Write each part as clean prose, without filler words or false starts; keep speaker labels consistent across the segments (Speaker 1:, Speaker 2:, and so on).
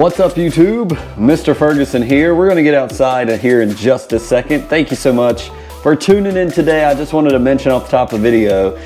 Speaker 1: What's up YouTube? Mr. Ferguson here. We're gonna get outside here in just a second. Thank you so much for tuning in today. I just wanted to mention off the top of the video,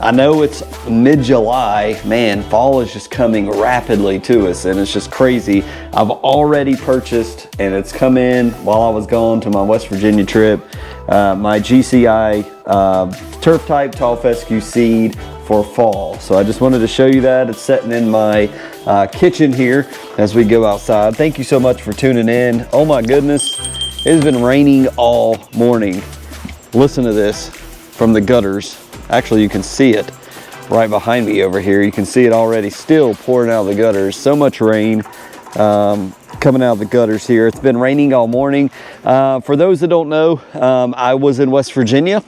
Speaker 1: I know it's mid-July, man, fall is just coming rapidly to us and it's just crazy. I've already purchased, and it's come in while I was gone to my West Virginia trip, my GCI Turf Type Tall Fescue seed for fall. So I just wanted to show you that. It's sitting in my kitchen here as we go outside. Thank you so much for tuning in. Oh my goodness, it has been raining all morning. Listen to this from the gutters. Actually, you can see it right behind me over here. You can see it already still pouring out of the gutters. So much rain coming out of the gutters here. It's been raining all morning. For those that don't know, I was in West Virginia.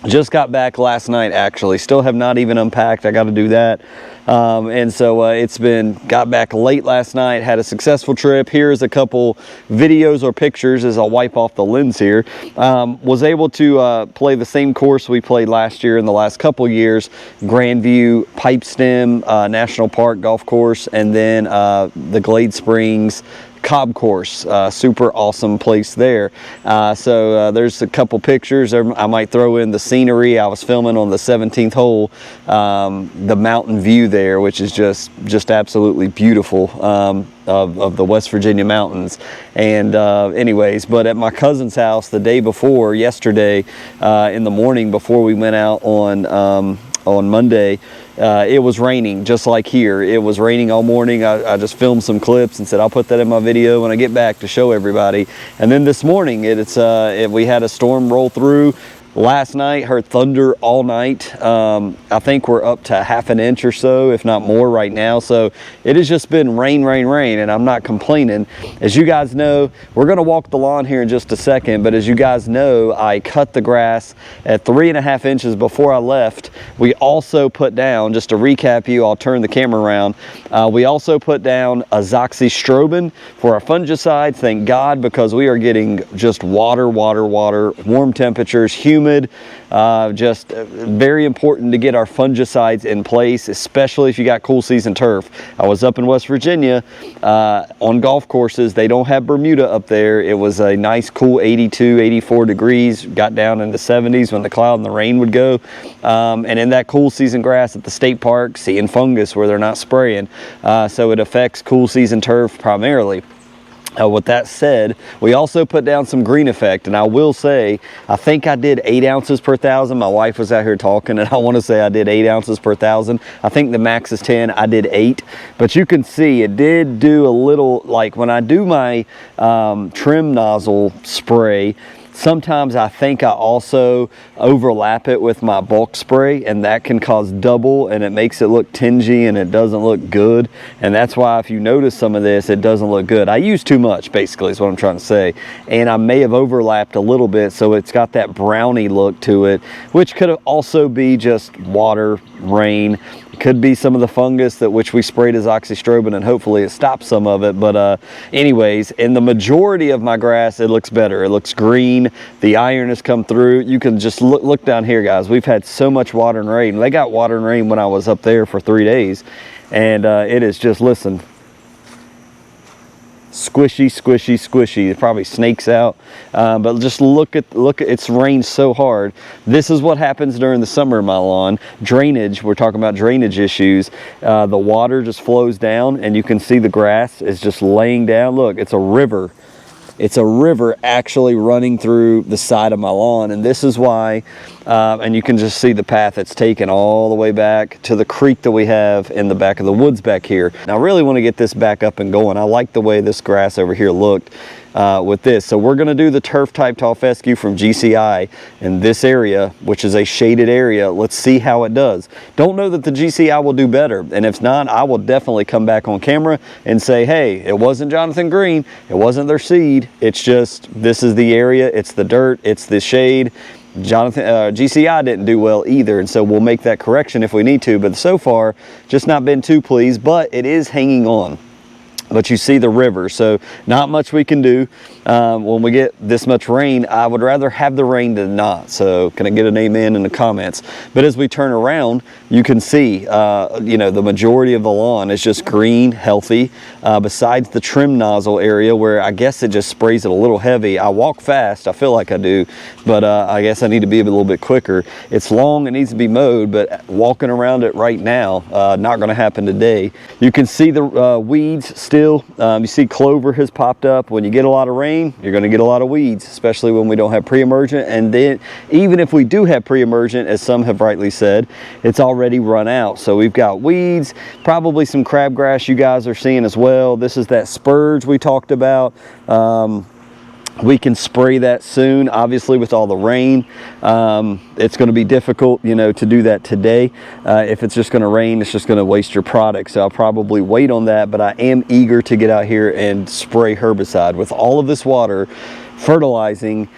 Speaker 1: Just got back last night, actually. Still have not even unpacked. I got to do that. And so got back late last night, had a successful trip. Here's a couple videos or pictures as I'll wipe off the lens here. Was able to play the same course we played last year in the last couple years, Grandview Pipestem National Park Golf Course, and then the Glade Springs Cobb course. Super awesome place there. So there's a couple pictures. I might throw in the scenery. I was filming on the 17th hole, the mountain view there, which is just absolutely beautiful, of the West Virginia mountains. And anyways, but at my cousin's house the day before, yesterday, in the morning before we went out on Monday, it was raining just like here. It was raining all morning. I just filmed some clips and said I'll put that in my video when I get back to show everybody. And then this morning we had a storm roll through. Last night, heard thunder all night. I think we're up to half an inch or so, if not more right now. So it has just been rain, and I'm not complaining. As you guys know, we're gonna walk the lawn here in just a second, but as you guys know, I cut the grass at 3.5 inches before I left. We also put down, just to recap you, I'll turn the camera around. We also put down azoxystrobin for our fungicide, thank God, because we are getting just water, warm temperatures, humid. Just very important to get our fungicides in place, especially if you got cool season turf. I was up in West Virginia on golf courses. They don't have Bermuda up there. It was a nice cool 82, 84 degrees, got down in the 70s when the cloud and the rain would go. And in that cool season grass at the state park, seeing fungus where they're not spraying. So it affects cool season turf primarily. With that said, we also put down some green effect, and I will say, I think I did 8 ounces per thousand. My wife was out here talking, and I want to say I did 8 ounces per thousand. I think the max is 10. I did 8, but you can see it did do a little, like when I do my trim nozzle spray, sometimes I think I also overlap it with my bulk spray, and that can cause double, and it makes it look tingy and it doesn't look good. And that's why if you notice some of this, it doesn't look good. I use too much, basically, is what I'm trying to say. And I may have overlapped a little bit, so it's got that brownie look to it, which could also be just water, rain. It could be some of the fungus which we sprayed azoxystrobin, and hopefully it stops some of it. But anyways, in the majority of my grass, it looks better. It looks green. The iron has come through. You can just look down here, guys. We've had so much water and rain. They got water and rain when I was up there for 3 days, and it is just, listen, squishy. It probably snakes out, but just look at it's rained so hard. This is what happens during the summer in my lawn. Drainage, we're talking about drainage issues. The water just flows down, and you can see the grass is just laying down. Look, it's a river. It's a river actually running through the side of my lawn, and this is why, and you can just see the path it's taken all the way back to the creek that we have in the back of the woods back here. Now I really want to get this back up and going. I like the way this grass over here looked with this. So we're going to do the Turf Type Tall Fescue from GCI in this area, which is a shaded area. Let's see how it does. Don't know that the GCI will do better, and if not, I will definitely come back on camera and say, hey, it wasn't Jonathan Green, it wasn't their seed, it's just, this is the area, it's the dirt, it's the shade. GCI didn't do well either, and so we'll make that correction if we need to, but so far, just not been too pleased, but it is hanging on. but you see the river, so not much we can do. When we get this much rain, I would rather have the rain than not. So can I get an amen in the comments? But as we turn around, you can see, you know, the majority of the lawn is just green, healthy, besides the trim nozzle area where I guess it just sprays it a little heavy. I walk fast, I feel like I do, but I guess I need to be a little bit quicker. It's long, it needs to be mowed, but walking around it right now, not gonna happen today. You can see the weeds still. You see clover has popped up. When you get a lot of rain, you're going to get a lot of weeds, especially when we don't have pre-emergent. And then even if we do have pre-emergent, as some have rightly said, it's already run out. So we've got weeds, probably some crabgrass you guys are seeing as well. This is that spurge we talked about. We can spray that soon, obviously with all the rain. It's going to be difficult, you know, to do that today. If it's just going to rain, it's just going to waste your product. So I'll probably wait on that, but I am eager to get out here and spray herbicide. With all of this water fertilizing,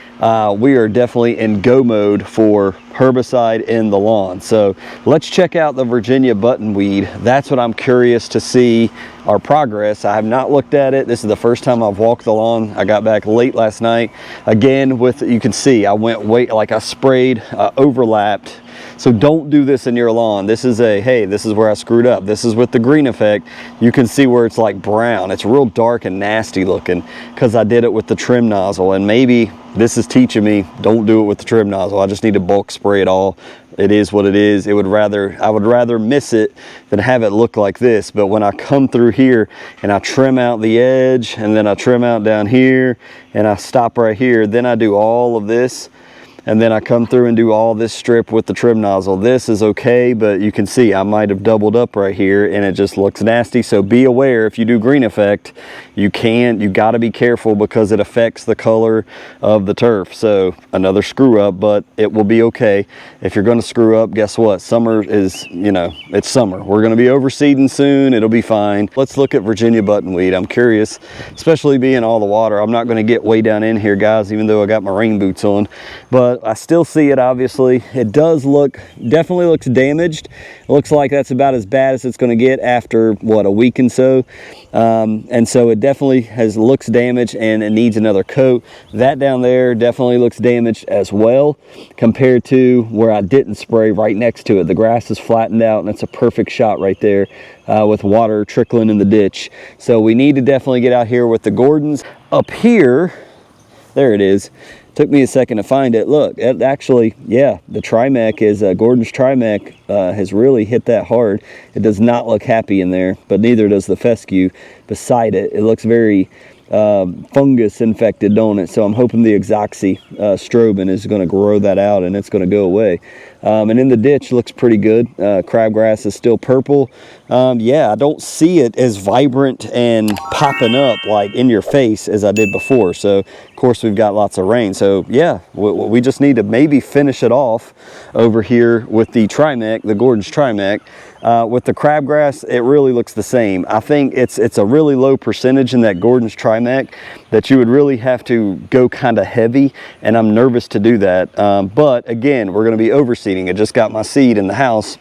Speaker 1: we are definitely in go mode for herbicide in the lawn. So let's check out the Virginia buttonweed. That's what I'm curious to see our progress. I have not looked at it. This is the first time I've walked the lawn. I got back late last night. Again, with, you can see I went like I sprayed, overlapped. So don't do this in your lawn. This is a, hey, this is where I screwed up. This is with the green effect. You can see where it's like brown. It's real dark and nasty looking because I did it with the trim nozzle. And maybe this is teaching me, don't do it with the trim nozzle. I just need to bulk spray it all. It is what it is. I would rather miss it than have it look like this. But when I come through here and I trim out the edge and then I trim out down here and I stop right here, then I do all of this. And then I come through and do all this strip with the trim nozzle. This is okay, but you can see I might have doubled up right here and it just looks nasty. So be aware if you do green effect, you got to be careful because it affects the color of the turf. So another screw up, but it will be okay. If you're going to screw up, guess what? Summer is, you know, it's summer. We're going to be overseeding soon. It'll be fine. Let's look at Virginia buttonweed. I'm curious, especially being all the water. I'm not going to get way down in here, guys, even though I got my rain boots on. But I still see it, obviously. It does look, definitely looks damaged. It looks like that's about as bad as it's going to get after, what, a week and so. And so it definitely looks damaged and it needs another coat. That down there definitely looks damaged as well compared to where I didn't spray right next to it. The grass is flattened out and it's a perfect shot right there with water trickling in the ditch. So we need to definitely get out here with the Gordons. Up here, there it is. Took me a second to find it. Look, it actually, yeah, the Trimec is, Gordon's Trimec has really hit that hard. It does not look happy in there, but neither does the fescue beside it. It looks very fungus infected, don't it? So I'm hoping the Exoxy strobin is going to grow that out and it's going to go away. And in the ditch looks pretty good. Crabgrass is still purple. Yeah, I don't see it as vibrant and popping up like in your face as I did before. So of course we've got lots of rain. So yeah, we just need to maybe finish it off over here with the Trimec, the Gordon's Trimec. With the crabgrass, it really looks the same. I think it's a really low percentage in that Gordon's Trimec that you would really have to go kind of heavy, and I'm nervous to do that. But again, we're going to be overseeding. I just got my seed in the house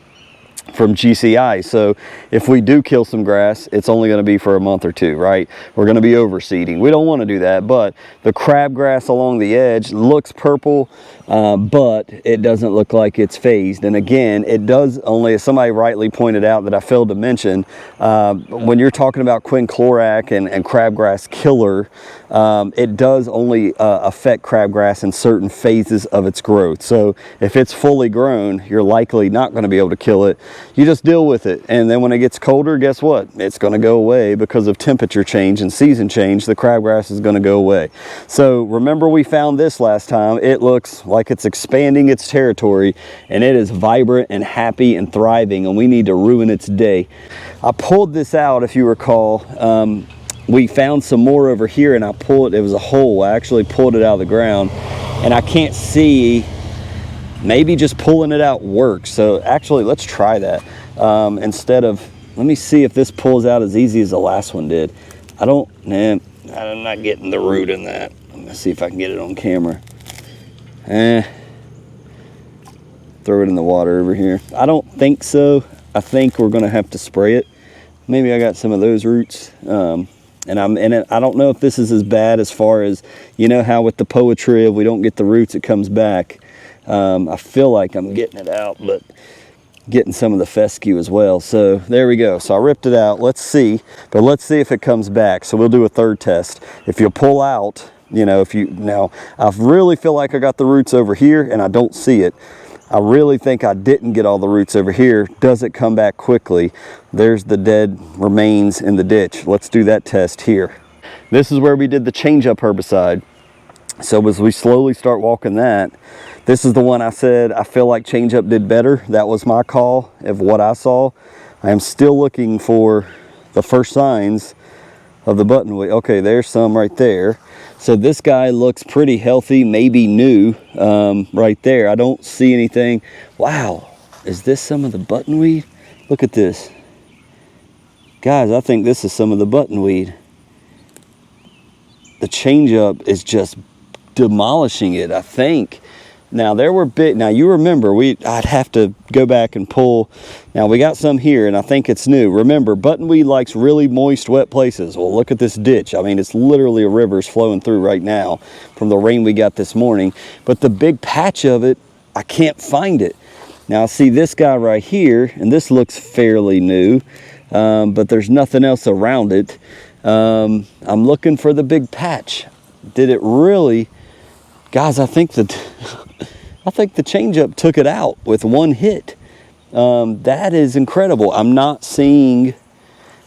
Speaker 1: from GCI, so if we do kill some grass, it's only going to be for a month or two, right? We're going to be overseeding. We don't want to do that, but the crabgrass along the edge looks purple, but it doesn't look like it's phased. And again, it does only, as somebody rightly pointed out that I failed to mention, when you're talking about quinclorac and crabgrass killer, it does only affect crabgrass in certain phases of its growth. So if it's fully grown, you're likely not going to be able to kill it. You just deal with it, and then when it gets colder, guess what? It's going to go away because of temperature change and season change. The crabgrass is going to go away. So remember, we found this last time. It looks like it's expanding its territory, and it is vibrant and happy and thriving, and we need to ruin its day. I pulled this out, if you recall. We found some more over here, and I pulled it. It was a hole. I actually pulled it out of the ground, and I can't see. Maybe just pulling it out works. So actually, let's try that. Instead of, let me see if this pulls out as easy as the last one did. I'm not getting the root in that. I'm gonna see if I can get it on camera. Throw it in the water over here. I don't think so. I think we're gonna have to spray it. Maybe I got some of those roots. And I don't know if this is as bad as far as, you know how with the poetry, if we don't get the roots, it comes back. I feel like I'm getting it out, but getting some of the fescue as well. So there we go. So I ripped it out. Let's see, but let's see if it comes back. So we'll do a third test. If you pull out, you know, now I really feel like I got the roots over here and I don't see it. I really think I didn't get all the roots over here. Does it come back quickly? There's the dead remains in the ditch. Let's do that test here. This is where we did the change-up herbicide. So as we slowly start walking that, this is the one I said I feel like change-up did better. That was my call of what I saw. I am still looking for the first signs of the buttonweed. Okay, there's some right there. So this guy looks pretty healthy, maybe new, right there. I don't see anything. Wow, is this some of the buttonweed? Look at this. Guys, I think this is some of the buttonweed. The change-up is just demolishing it, I think. Now there were now you remember I'd have to go back and pull. Now we got some here and I think it's new. Remember, buttonweed likes really moist, wet places. Well, look at this ditch. I mean, it's literally a river's flowing through right now from the rain we got this morning. But the big patch of it, I can't find it. Now I see this guy right here, and this looks fairly new, but there's nothing else around it. I'm looking for the big patch. Did it really? Guys, I think the change-up took it out with one hit. That is incredible. I'm not seeing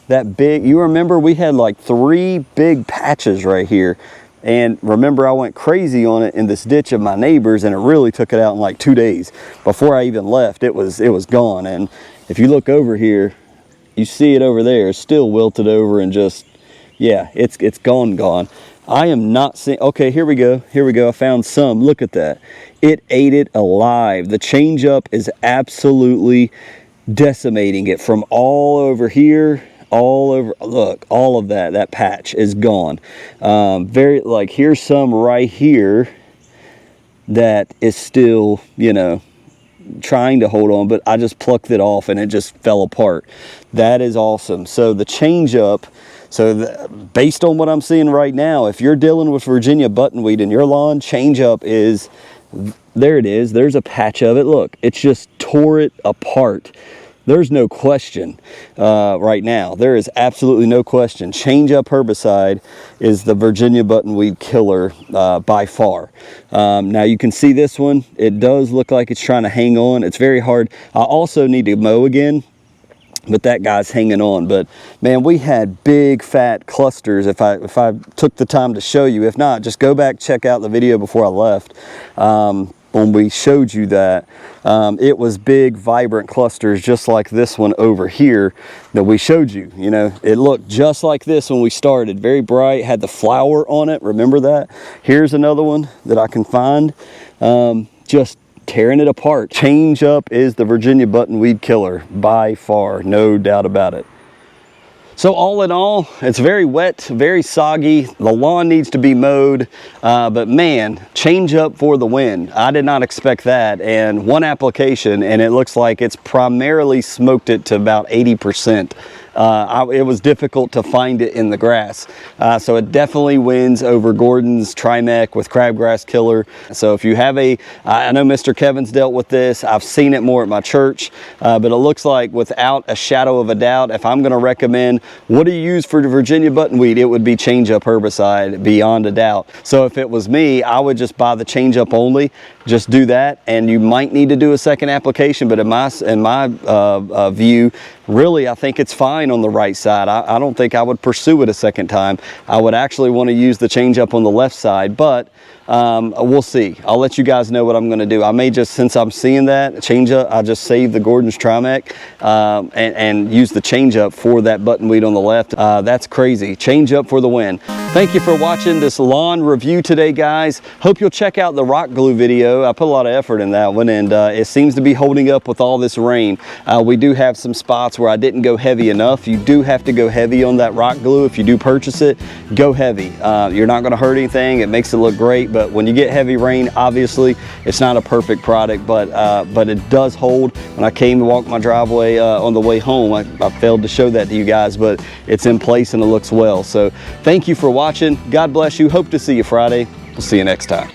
Speaker 1: that big. You remember we had like 3 big patches right here. And remember, I went crazy on it in this ditch of my neighbors, and it really took it out in like 2 days. Before I even left, it was gone. And if you look over here, you see it over there. It's still wilted over and just, yeah, it's gone. I am not seeing, okay, here we go. I found some. Look at that. It ate it alive. The change-up is absolutely decimating it from all over here, all over. Look, all of that patch is gone. Here's some right here that is still, you know, trying to hold on, but I just plucked it off and it just fell apart. That is awesome. So the change-up, based on what I'm seeing right now, if you're dealing with Virginia buttonweed in your lawn, change-up is, there it is. There's a patch of it. Look, it's just tore it apart. There's no question right now. There is absolutely no question. Change-up herbicide is the Virginia buttonweed killer by far. Now you can see this one. It does look like it's trying to hang on. It's very hard. I also need to mow again, but that guy's hanging on. But man, we had big fat clusters. If I took the time to show you, if not, just go back, check out the video before I left. When we showed you that, it was big, vibrant clusters just like this one over here that we showed you. You know, it looked just like this when we started, very bright, had the flower on it. Remember that? Here's another one that I can find, just tearing it apart. Change-up is the Virginia buttonweed killer by far, no doubt about it. So all in all, it's very wet, very soggy. The lawn needs to be mowed, but man, change-up for the win. I did not expect that. And one application, and it looks like it's primarily smoked it to about 80%. It was difficult to find it in the grass. So it definitely wins over Gordon's Trimec with crabgrass killer. So if you have I know Mr. Kevin's dealt with this. I've seen it more at my church, but it looks like without a shadow of a doubt, if I'm going to recommend what do you use for the Virginia buttonweed, it would be change-up herbicide beyond a doubt. So if it was me, I would just buy the change-up only. Just do that, and you might need to do a second application, but in my view, really, I think it's fine on the right side. I don't think I would pursue it a second time. I would actually want to use the change-up on the left side, but we'll see. I'll let you guys know what I'm going to do. I may just, since I'm seeing that change-up, I just save the Gordon's Trimec and use the change-up for that buttonweed on the left. That's crazy. Change-up for the win. Thank you for watching this lawn review today, guys. Hope you'll check out the rock glue video. I put a lot of effort in that one, and it seems to be holding up with all this rain. We do have some spots where I didn't go heavy enough. You do have to go heavy on that rock glue. If you do purchase it, go heavy. You're not going to hurt anything. It makes it look great, but but when you get heavy rain, obviously it's not a perfect product, but it does hold. When I came to walk my driveway on the way home, I failed to show that to you guys, but it's in place and it looks well. So thank you for watching. God bless you. Hope to see you Friday. We'll see you next time.